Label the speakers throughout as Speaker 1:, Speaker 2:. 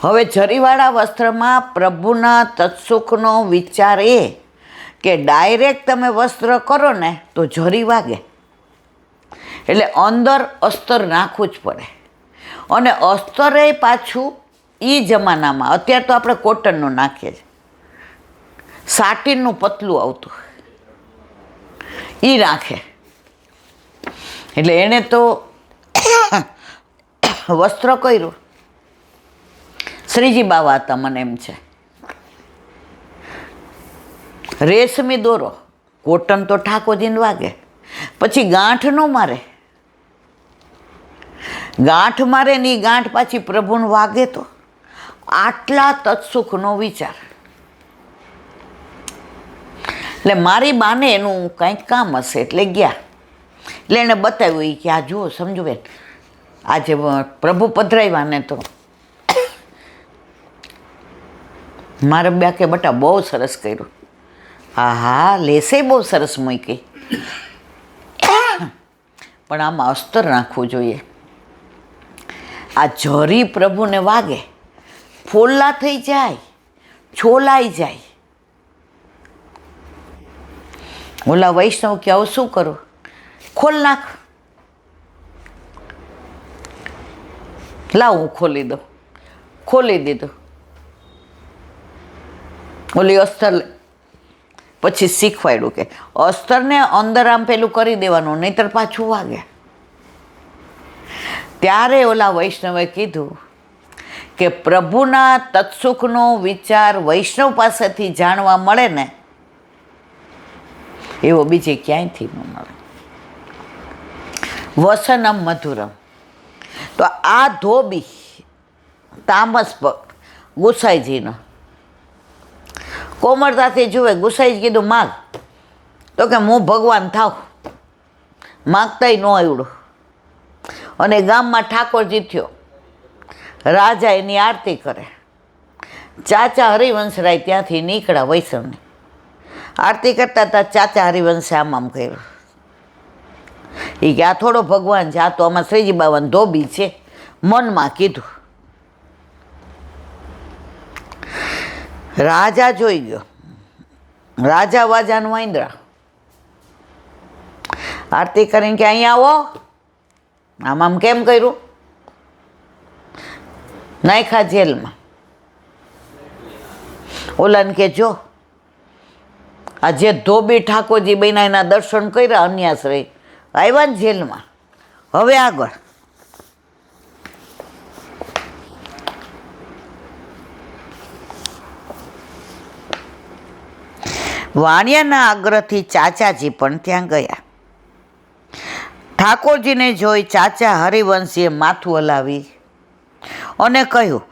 Speaker 1: હવે જરીવાળા વસ્ત્રમાં પ્રભુના તત્સુખનો વિચાર એ કે ડાયરેક્ટ તમે વસ્ત્ર કરો ને તો જરી વાગે, એટલે અંદર અસ્તર નાખવું જ પડે. અને અસ્તરે પાછું એ જમાનામાં, અત્યારે તો આપણે કોટનનું નાખીએ છીએ, સાટીનનું પતલું આવતું એ નાખે. એટલે એણે તો વસ્ત્ર કર્યું. શ્રીજી બાવા હતા, મને એમ છે. રેશમી દોરો, કોટન તો ઠાકોરજીને વાગે, પછી ગાંઠ ન મારે, ગાંઠ મારે ને એ ગાંઠ પાછી પ્રભુને વાગે. તો આટલા તત્સુખનો વિચાર. એટલે મારી બાને એનું કંઈક કામ હશે એટલે ગયા. એટલે એણે બતાવ્યું કે આ જુઓ સમજો બેન, આજે પ્રભુ પધરાવ્યા ને તો મારા બે કે બટા બહુ સરસ કર્યું. હા હા, લેસે બહુ સરસ મૂકી, પણ આમાં અસ્તર નાખવું જોઈએ. આ જરી પ્રભુને વાગે, ફોલ્લા થઈ જાય, છોલાઈ જાય. ઓલા વૈષ્ણવ કે આવું શું કરું? ખોલ નાખ. લાવ હું ખોલી દઉં. ખોલી દીધું. ઓલી અસ્તર પછી શીખવાડ્યું કે અસ્તરને અંદર આમ પેલું કરી દેવાનું, નહીંતર પાછું વાગે. ત્યારે ઓલા વૈષ્ણવે કીધું કે પ્રભુના તત્સુખનો વિચાર વૈષ્ણવ પાસેથી જાણવા મળે ને એવો બીજે ક્યાંયથી ન મળે. વસનમ મધુરમ. તો આ ધોબી તામસ ગુસાઈજીનો કોમળતાથી જુએ. ગુસાઈ કીધું માગ, તો કે હું ભગવાન થાવ. માગતાય ન આવડું. અને ગામમાં ઠાકોરજી થયો, રાજા એની આરતી કરે. ચાચા હરિવંશરાય ત્યાંથી નીકળ્યા વૈષ્ણવની આરતી કરતા હતા. ચાચા હરિવંશે આમ કર્યું. એ કે આ થોડો ભગવાન છે, આ તો આમાં શ્રીજી બાવાનું ધોબી છે. મનમાં કીધું. રાજા જોઈ ગયો. રાજા વાજાનું વાંદરા આરતી કરીને કે અહીંયા આવો. આમ કેમ કર્યું? નાખ્યા જેલમાં. ઓલાને કે જો આ જે ધોબી ઠાકોરજી બન્યા એના દર્શન કર્યા, અન્યાશ્રય આવ્યા ને જેલમાં. હવે આગળ વાણિયાના આગ્રહથી ચાચાજી પણ ત્યાં ગયા. ઠાકોરજીને જોઈ ચાચા હરિવંશીએ માથું હલાવી અને કહ્યું,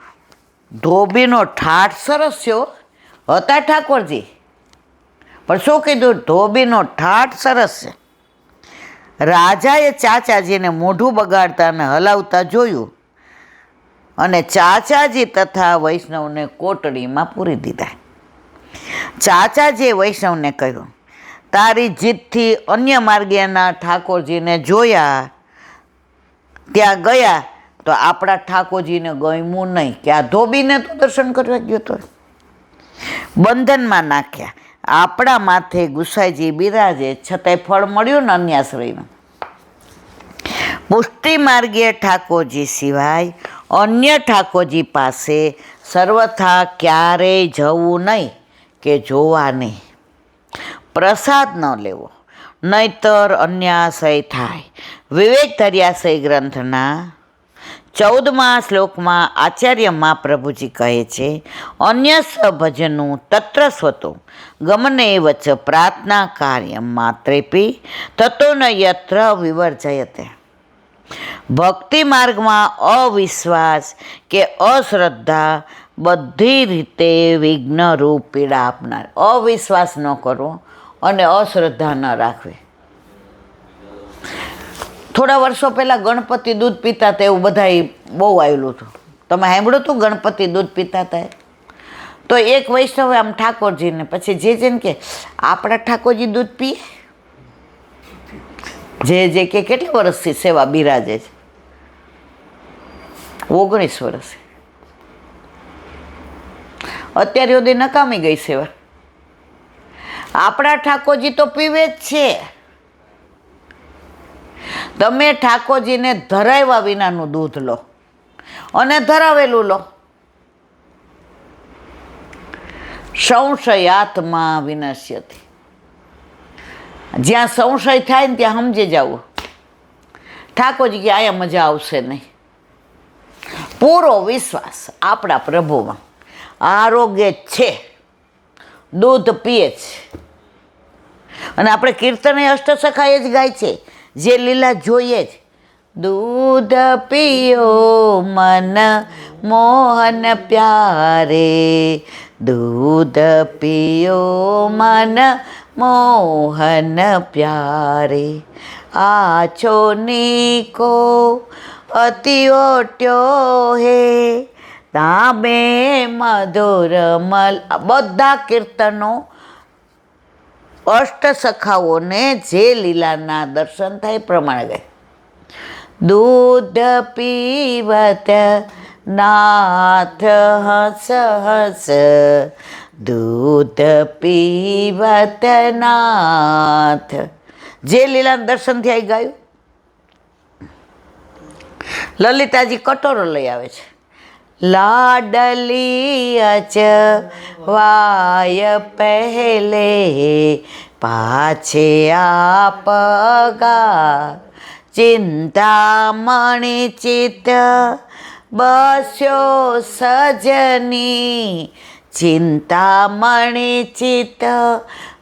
Speaker 1: ધોબીનો ઠાઠ સરસ છે. હતા ઠાકોરજી, પણ શું કીધું? ધોબીનો ઠાઠ સરસ છે. રાજાએ ચાચાજીને મોઢું બગાડતા અને હલાવતા જોયું અને ચાચાજી તથા વૈષ્ણવને કોટડીમાં પૂરી દીધા. ચાચાજીએ વૈષ્ણવને કહ્યું, તારી જીદથી અન્ય માર્ગેના ઠાકોરજીને જોયા, ત્યાં ગયા તો આપણા ઠાકોરજીને ગમ્યું નહીં કે આ ધોબીને તો દર્શન કરવા ગયો તો. બંધનમાં નાખ્યા. આપણા માથે ગુસાઈજી બિરાજે, છતાંય ફળ મળ્યું ને અન્યાશ્રયનું. પુષ્ટિ માર્ગીય ઠાકોરજી સિવાય અન્ય ઠાકોરજી પાસે સર્વથા ક્યારેય જવું નહીં કે જોવા નહીં. પ્રસાદ ન લેવો, નહીતર અન્યાશય થાય. વિવેક ધર્યાશય ગ્રંથના 14મા શ્લોકમાં આચાર્ય મહાપ્રભુજી કહે છે, અન્ય ભજનું તત્ર સ્વતો ગમને વચ પ્રાર્થના કાર્ય માત્રેપી તતો ન યત્ર વિવર્જયતે. ભક્તિ માર્ગમાં અવિશ્વાસ કે અશ્રદ્ધા બધી રીતે વિઘ્નરૂપ પીડા આપનાર. અવિશ્વાસ ન કરવો અને અશ્રદ્ધા ન રાખવી. થોડા વર્ષો પહેલાં ગણપતિ દૂધ પીતા હતા, એવું બધાય બહુ આવેલું હતું. તમે સાંભળ્યું હતું ગણપતિ દૂધ પીતા હતા? તો એક વૈષ્ણવે આમ ઠાકોરજીને પછી જે ને કે આપણા ઠાકોરજી દૂધ પીએ? જે કે કેટલા વર્ષથી સેવા બિરાજે છે? 19 વર્ષ. અત્યારે સુધી નકામી ગઈ સેવા. આપણા ઠાકોરજી તો પીવે જ છે. તમે ઠાકોરજીને ધરાવ્યા વિનાનું દૂધ લો અને ધરાવેલું લો. સંશયાત્મા વિનશ્યતિ. જ્યાં સંશય થાય ને ત્યાં સમજી જવું ઠાકોરજી કે આયા મજા આવશે નહીં. પૂરો વિશ્વાસ આપણા પ્રભુમાં. આરોગ્ય છે, દૂધ પીએ છે. અને આપણે કીર્તને અષ્ટસખાએ જ ગાય છે, જે લીલા જોઈએ જ. દૂધ પીયો મન મોહન પ્યારે, દૂધ પીયો મન મોહન પ્યારે. આછો નીકો અતિ ઓટ્યો હે, તામે મધુર મલ. બધા કીર્તનો અષ્ટસખાઓને જે લીલાના દર્શન થાય પ્રમાણે ગાય. દૂધ પીવત નાથ હસ હસ, દૂધ પીવત નાથ. જે લીલાના દર્શન થયા ગાયું. લલિતાજી કટોરો લઈ આવે છે. લાડલી અચવાય પહેલે, પાછે આપગા. ચિંતામણી ચિત્ત બસ્યો સજની, ચિંતામણી ચિત્ત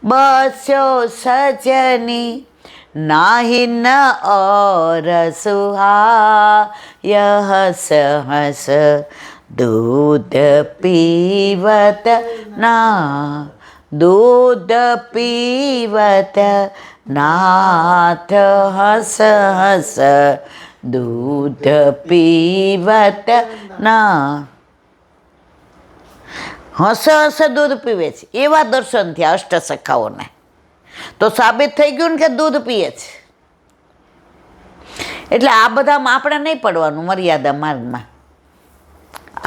Speaker 1: બસ્યો સજની. નાહી ન ઓર સુહાય હસ હસ, દૂધ પીવત ના. દૂધ પીવત નાથ હસ હસ, દૂધ પીવત ના. હસ હસ દૂધ પીવે છે એવા દર્શન થયા અષ્ટસખાઓને. તો સાબિત થઈ ગયું ને કે દૂધ પીએ છે. એટલે આ બધામાં આપણે નહીં પડવાનું મર્યાદા માર્ગમાં.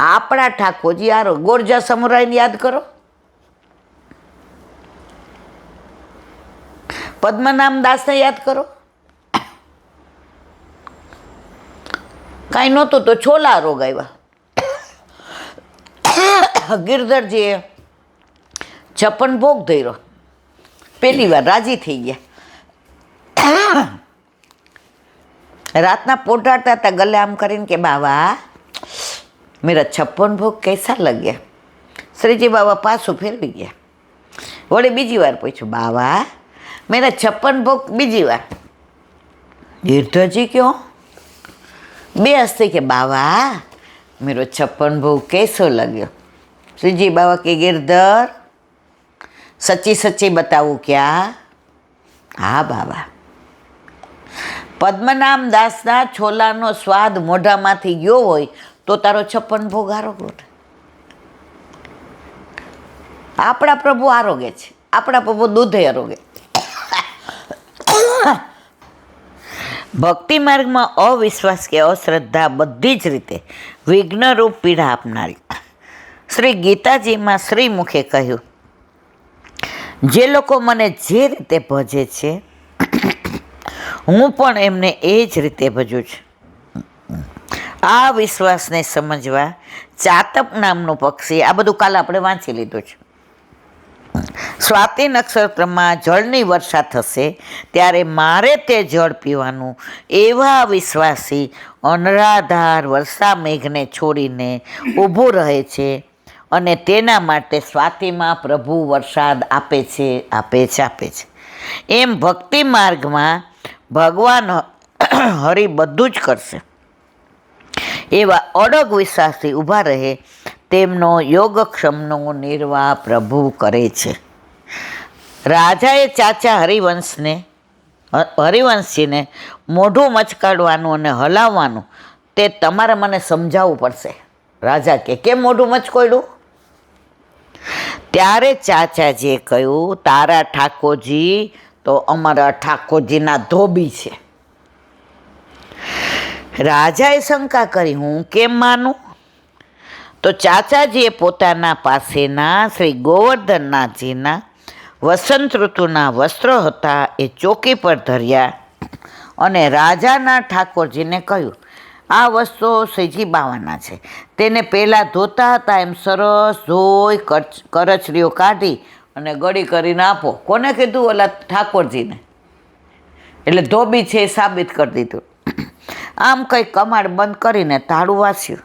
Speaker 1: આપણા ઠાકોરજી આરો. ગોરજા સમુરાઈને યાદ કરો, પદ્મનામ દાસને યાદ કરો. કાંઈ નહોતું તો છોલા રોગ આવ્યા. ગિરધરજીએ 56 ભોગ ધર્યો. પહેલી વાર રાજી થઈ ગયા. રાતના પોઢાડતા હતા ગલે આમ કરીને કે બાબા મેરા 56 ભોગ कैसा લગ્યા. શ્રીજી બાબા પાછું ફેરવી ગયા. વળી બીજી વાર પૂછ્યું બાબા મેરા 56 ભોગ. બીજી વાર ગિરધરજી ક્યો બે હસ્તે કે બાબા મેરો 56 ભોગ कैसो लग्यो. શ્રીજી બાબા કે गिरधर સચ્ચી સચ્ચી બતાવું ક્યાં. હા બાબા. પદ્મનામ દાસના છોલાનો સ્વાદ મોઢામાંથી ગયો હોય તો તારો 56 ભોગ આરોગ્ય. આપણા પ્રભુ આરોગ્ય છે. આપણા પ્રભુ દૂધે આરોગ્ય. ભક્તિ માર્ગમાં અવિશ્વાસ કે અશ્રદ્ધા બધી જ રીતે વિઘ્નરૂપ પીડા આપનારી. શ્રી ગીતાજીમાં શ્રીમુખે કહ્યું, જે લોકો મને જે રીતે ભજે છે હું પણ એમને એ જ રીતે ભજું છું. આ વિશ્વાસને સમજવા ચાતક નામનું પક્ષી, આ બધું કાલે આપણે વાંચી લીધું છે. સ્વાતિ નક્ષત્રમાં જળની વર્ષા થશે ત્યારે મારે તે જળ પીવાનું એવા વિશ્વાસી અનરાધાર વર્ષા મેઘને છોડીને ઊભું રહે છે અને તેના માટે સ્વાતિમાં પ્રભુ વરસાદ આપે છે. એમ ભક્તિ માર્ગમાં ભગવાન હરિ બધું જ કરશે એવા અડગ વિશ્વાસથી ઊભા રહે તેમનો યોગક્ષમનો નિર્વાહ પ્રભુ કરે છે. રાજાએ ચાચા હરિવંશજીને મોઢું મચકાડવાનું અને હલાવવાનું તે તમારે મને સમજાવવું પડશે. રાજા કે કેમ મોઢું મચકોડ્યું? ત્યારે ચાચાજીએ કહ્યું, તારા ઠાકોરજી તો અમારા ઠાકોરજીના ધોબી છે. રાજાએ શંકા કરી, હું કેમ માનું? તો ચાચાજીએ પોતાના પાસેના શ્રી ગોવર્ધનનાથજીના વસંત ઋતુના વસ્ત્રો હતા એ ચોકી પર ધર્યા અને રાજાના ઠાકોરજીને કહ્યું, આ વસ્ત્રો સજીબાવાના છે, તેને પહેલાં ધોતા હતા એમ સરસ ધોઈ કરચલીઓ કાઢી અને ગળી કરીને આપો. કોને કીધું? ઓલા ઠાકોરજીને. એટલે ધોબી છે એ સાબિત કરી દીધું. આમ કંઈ કમાડ બંધ કરીને તાળું વાસ્યું.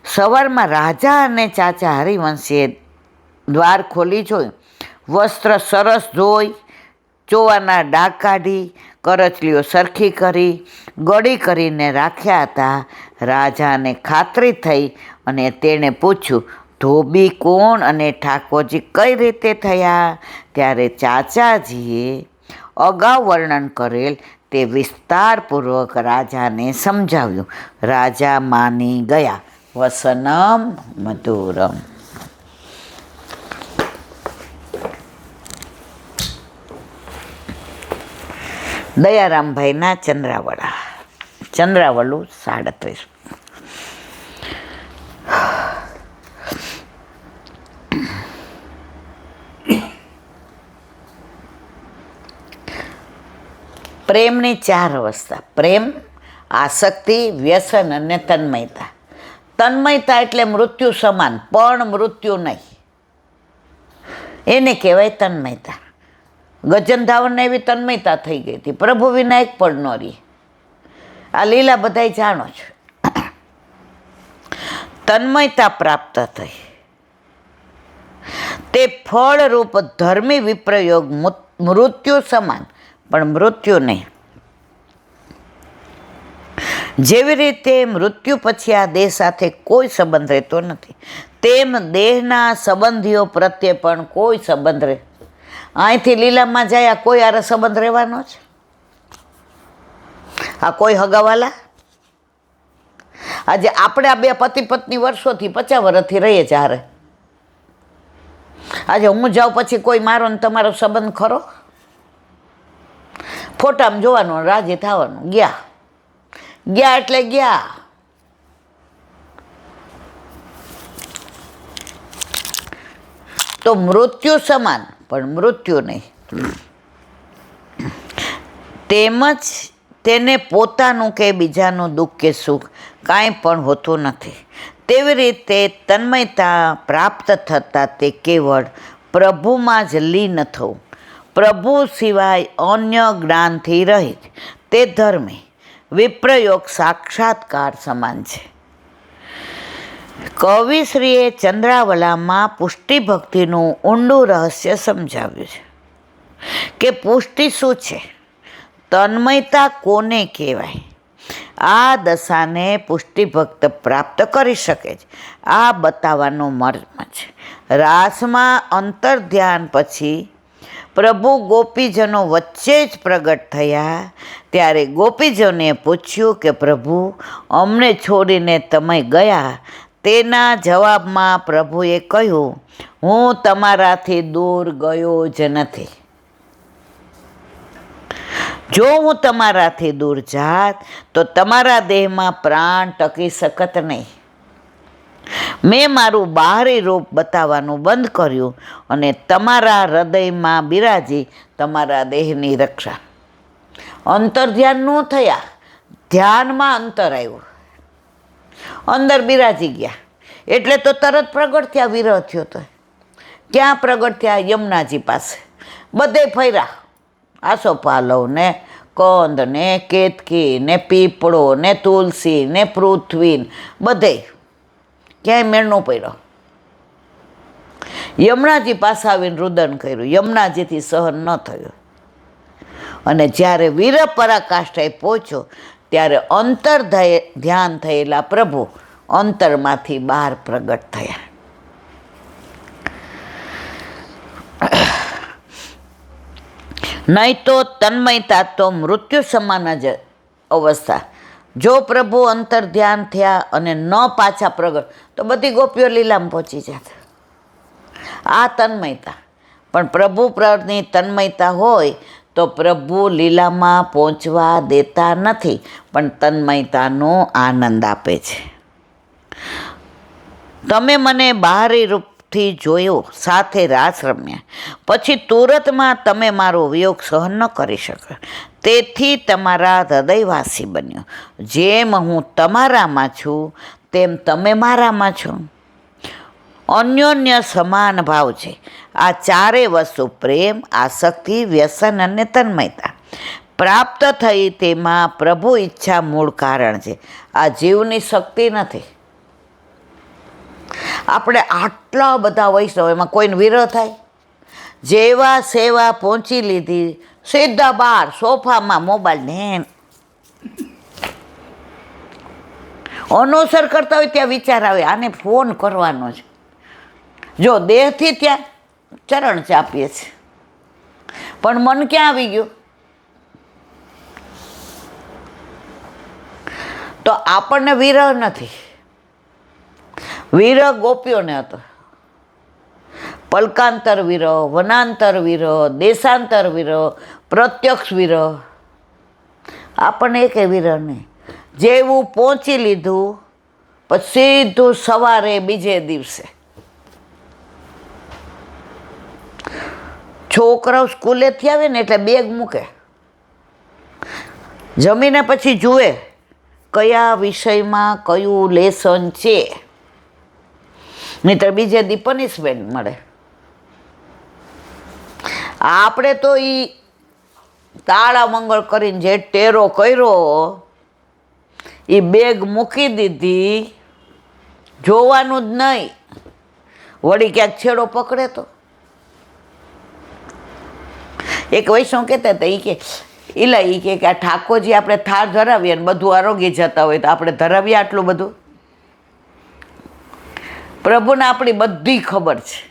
Speaker 1: સવારમાં રાજા અને ચાચા હરિવંશીએ દ્વાર ખોલી જોયું. વસ્ત્ર સરસ ધોઈ, ચોવાના ડાઘ કાઢી, કરચલીઓ સરખી કરી, ગળી કરીને રાખ્યા હતા. રાજાને ખાતરી થઈ અને તેણે પૂછ્યું, ધોબી કોણ અને ઠાકોરજી કઈ રીતે થયા? ત્યારે ચાચાજીએ અગાઉ વર્ણન કરેલ તે વિસ્તારપૂર્વક રાજાને સમજાવ્યું. રાજા માની ગયા. વસનમ મધુરમ. દયારામભાઈના ચંદ્રાવળા. ચંદ્રાવળું 37. પ્રેમની 4 અવસ્થા: પ્રેમ, આસક્તિ, વ્યસન અને તન્મયતા. તન્મયતા એટલે મૃત્યુ સમાન, પણ મૃત્યુ નહીં, એને કહેવાય તન્મયતા. ગજનધાવનને એવી તન્મયતા થઈ ગઈ હતી, પ્રભુ વિના એક પણ ન રહી. આ લીલા બધાય જાણો છો. તન્મયતા પ્રાપ્ત થઈ તે ફળરૂપ ધર્મી વિપ્રયોગ મૃત્યુ સમાન, પણ મૃત્યુ નહીં. જેવી રીતે મૃત્યુ પછી આ દેહ સાથે કોઈ સંબંધ રહેતો નથી, તેમ દેહના સંબંધીઓ પ્રત્યે પણ કોઈ સંબંધ રહે. અહીંથી લીલામાં જાય, આ કોઈ આરે સંબંધ રહેવાનો છે? આ કોઈ હગાવાલા? આજે આપણે આ બે પતિ પત્ની વર્ષોથી 50 વર્ષથી રહીએ છીએ હારે. આજે હું જાઉં પછી કોઈ મારો ને તમારો સંબંધ ખરો? ફોટામાં જોવાનું, રાજી થવાનું, ગયા ગયા એટલે ગયા. તો મૃત્યુ સમાન, પણ મૃત્યુ નહીં. તેમજ તેને પોતાનું કે બીજાનું દુઃખ કે સુખ કાંઈ પણ હોતું નથી. તેવી રીતે તન્મયતા પ્રાપ્ત થતાં તે કેવળ પ્રભુમાં જ લીન થવું, પ્રભુ સિવાય અન્ય જ્ઞાનથી રહિત, તે ધર્મી વિપ્રયોગ સાક્ષાત્કાર સમાન છે. કવિશ્રીએ ચંદ્રાવલામાં પુષ્ટિ ભક્તિનું ઊંડું રહસ્ય સમજાવ્યું છે કે પુષ્ટિ શું છે, તન્મયતા કોને કહેવાય. આ દશાને પુષ્ટિ ભક્ત પ્રાપ્ત કરી શકે છે, આ બતાવવાનો મર્મ છે. રાસમાં અંતર ધ્યાન પછી પ્રભુ ગોપીજનો વચ્ચે જ પ્રગટ થયા. ત્યારે ગોપીજનોએ પૂછ્યું કે પ્રભુ, અમને છોડીને તમે ગયા. તેના જવાબમાં પ્રભુએ કહ્યું, હું તમારાથી દૂર ગયો જ નથી. જો હું તમારાથી દૂર જાત તો તમારા દેહમાં પ્રાણ ટકી શકત નહીં. મેં મારું બહારી રૂપ બતાવવાનું બંધ કર્યું અને તમારા હૃદયમાં બિરાજી તમારા દેહની રક્ષા. અંતર ધ્યાન ન થયા, ધ્યાનમાં અંતર આવ્યું, અંદર બિરાજી ગયા એટલે તો તરત પ્રગટ થયા. વિરહ થયો તો ક્યાં પ્રગટ થયા? યમુનાજી પાસે. બધે ફર્યા, આસોપાલવ ને કંદ ને કેતકી ને પીપળો ને તુલસી ને પૃથ્વી, બધે ક્યાંય મેળ ન પડ્યો. યમુનાજી પાસે આવીને રુદન કર્યું, યમુનાજીથી સહન ન થયું. અને જ્યારે વીર પરાકાષ્ઠાએ પહોંચ્યો ત્યારે અંતર ધ્યાન થયેલા પ્રભુ અંતરમાંથી બહાર પ્રગટ થયા. નહીં તો તન્મયતા તો મૃત્યુ સમાન જ અવસ્થા. જો પ્રભુ અંતર ધ્યાન થયા અને ન પાછા પ્રગટ તો બધી ગોપીઓ લીલામાં પહોંચી જાત. આ તન્મયતા. પણ પ્રભુ પરની તન્મયતા હોય તો પ્રભુ લીલામાં પહોંચવા દેતા નથી, પણ તન્મયતાનો આનંદ આપે છે. તમે મને બાહરી રૂપથી જોયો, સાથે રાસ રમ્યા, પછી તુરતમાં તમે મારો વિયોગ સહન ન કરી શકો, તેથી તમારા હૃદયવાસી બન્યો. જેમ હું તમારામાં છું તેમ તમે મારામાં છો. અન્યોન્ય સમાન ભાવ છે. આ ચારે વસ્તુ પ્રેમ, આસક્તિ, વ્યસન અને તન્મયતા પ્રાપ્ત થઈ તેમાં પ્રભુ ઈચ્છા મૂળ કારણ છે. આ જીવની શક્તિ નથી. આપણે આટલા બધા વૈષ્ણવ, એમાં કોઈને વિરહ થાય? જેવા સેવા પહોંચી લીધી, સીધા બહાર સોફામાં મોબાઈલ ને અનુસર કરતા હોય ત્યાં વિચાર આવે આને ફોન કરવાનો છે. જો દેહથી ત્યાં ચરણ ચાપીએ છે, પણ મન ક્યાં આવી ગયું? તો આપણને વિરહ નથી. વિરહ ગોપીઓને હતો. પલકાંતર વિરહ, વનાંતર વિરહ, દેશાંતર વિરહ, પ્રત્યક્ષ વિરહ. આપણને એકે વિરહ નહીં. જેવું પહોંચી લીધું પછી સીધું સવારે બીજે દિવસે. છોકરાઓ સ્કૂલેથી આવે ને એટલે બેગ મૂકે, જમીને પછી જુએ કયા વિષયમાં કયું લેસન છે, નહીંતર બીજે દી પનિશમેન્ટ મળે. આપણે તો એ તાળા મંગળ કરીને જે ટેરો કર્યો એ બેગ મૂકી દીધી, જોવાનું જ નહીં. વળી ક્યાંક છેડો પકડે તો એક વૈષ્ણવ કહેતા હતા, એ કે આ ઠાકોરજી આપણે થાળ ધરાવીએ ને બધું આરોગી જતા હોય તો આપણે ધરાવીએ આટલું બધું? પ્રભુને આપણી બધી ખબર છે.